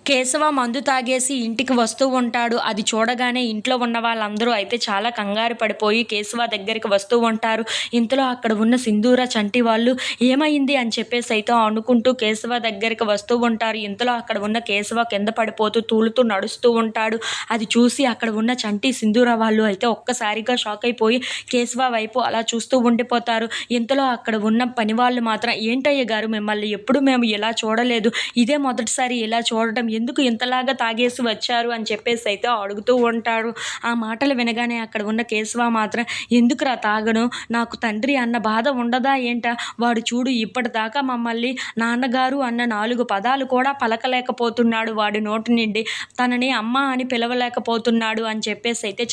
కేశవ మందు తాగేసి ఇంటికి వస్తూ ఉంటాడు. అది చూడగానే ఇంట్లో ఉన్న వాళ్ళందరూ అయితే చాలా కంగారు పడిపోయి కేశవ దగ్గరికి వస్తూ ఉంటారు. ఇంతలో అక్కడ ఉన్న సింధూర, చంటి వాళ్ళు ఏమైంది అని చెప్పేసి అయితే అనుకుంటూ కేశవ దగ్గరికి వస్తూ ఉంటారు. ఇంతలో అక్కడ ఉన్న కేశవ కింద పడిపోతూ తూలుతూ నడుస్తూ ఉంటాడు. అది చూసి అక్కడ ఉన్న చంటి, సింధూర వాళ్ళు అయితే ఒక్కసారిగా షాక్ అయిపోయి కేశవ వైపు అలా చూస్తూ ఉండిపోతారు. ఇంతలో అక్కడ ఉన్న పని వాళ్ళు మాత్రం, ఏంటయ్య గారు మిమ్మల్ని ఎప్పుడు మేము ఇలా చూడలేదు, ఇదే మొదటిసారి ఇలా చూడటం, ఎందుకు ఇంతలాగా తాగేసి వచ్చారు అని చెప్పేసి అయితే అడుగుతూ ఉంటారు. ఆ మాటలు వినగానే అక్కడ ఉన్న కేశవ మాత్రం, ఎందుకురా తాగను, నాకు తండ్రి అన్న బాధ ఉండదా ఏంటా, వాడు చూడు ఇప్పటిదాకా మమ్మల్ని నాన్నగారు అన్న 4 పదాలు కూడా పలకలేకపోతున్నాడు, వాడి నోటి నుండి తనని అమ్మ అని పిలవలేకపోతున్నాడు అని చెప్పేసి అయితే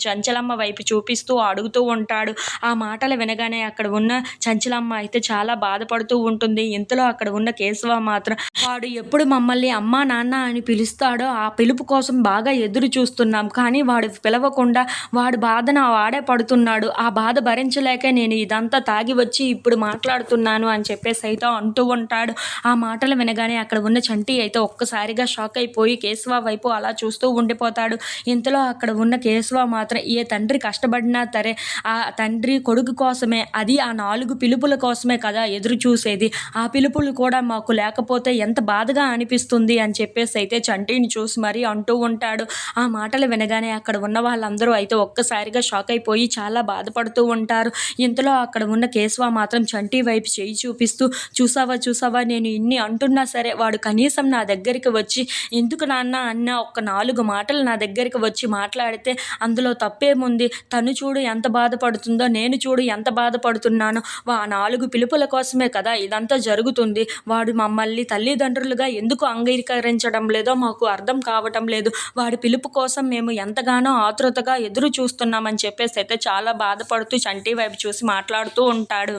చంచలమ్మ వైపు చూపిస్తూ అడుగుతూ ఉంటాడు. ఆ మాటలు వినగానే అక్కడ ఉన్న చంచలమ్మ అయితే చాలా బాధపడుతూ ఉంటుంది. ఇంతలో అక్కడ ఉన్న కేశవ మాత్రం, వాడు ఎప్పుడు మమ్మల్ని అమ్మా నాన్న అని పిలుస్తాడో ఆ పిలుపు కోసం బాగా ఎదురు చూస్తున్నాం, కానీ వాడు పిలవకుండా వాడి బాధన వాడే పడుతున్నాడు, ఆ బాధ భరించలేక నేను ఇదంతా తాగి వచ్చి ఇప్పుడు మాట్లాడుతున్నాను అని చెప్పేసి అయితే అంటూ ఉంటాడు. ఆ మాటలు వినగానే అక్కడ ఉన్న చంటి అయితే ఒక్కసారిగా షాక్ అయిపోయి కేశవ వైపు అలా చూస్తూ ఉండిపోతాడు. ఇంతలో అక్కడ ఉన్న కేశవ మాత్రం, ఏ తండ్రి కష్టపడినా సరే ఆ తండ్రి కొడుకు కోసమే, అది ఆ 4 పిలుపుల కోసమే కదా ఎదురు చూసేది, ఆ పిలుపులు కూడా మాకు లేకపోతే ఎంత బాధగా అనిపిస్తుంది అని చెప్పేసి అయితే చంటిని చూసి మరీ అంటూ ఉంటాడు. ఆ మాటలు వినగానే అక్కడ ఉన్న వాళ్ళందరూ అయితే ఒక్కసారిగా షాక్ అయిపోయి చాలా బాధపడుతూ ఉంటారు. ఇంతలో అక్కడ ఉన్న కేశవ మాత్రం చంటి వైపు చేయి చూపిస్తూ, చూసావా నేను ఇన్ని అంటున్నా సరే వాడు కనీసం నా దగ్గరికి వచ్చి, ఎందుకు నాన్న అన్న ఒక్క 4 మాటలు నా దగ్గరికి వచ్చి మాట్లాడితే అందులో తప్పేముంది, తను చూడు ఎంత బాధపడుతుందో, నేను చూడు ఎంత బాధపడుతున్నాను, 4 పిలుపుల కోసమే కదా ఇదంతా జరుగుతుంది, వాడు మమ్మల్ని తల్లిదండ్రులుగా ఎందుకు అంగీకరించడం లేదో మాకు అర్థం కావటం లేదు, వాడి పిలుపు కోసం మేము ఎంతగానో ఆతృతగా ఎదురు చూస్తున్నామని చెప్పేసి అయితే చాలా బాధపడుతూ చంటి వైపు చూసి మాట్లాడుతూ ఉంటాడు.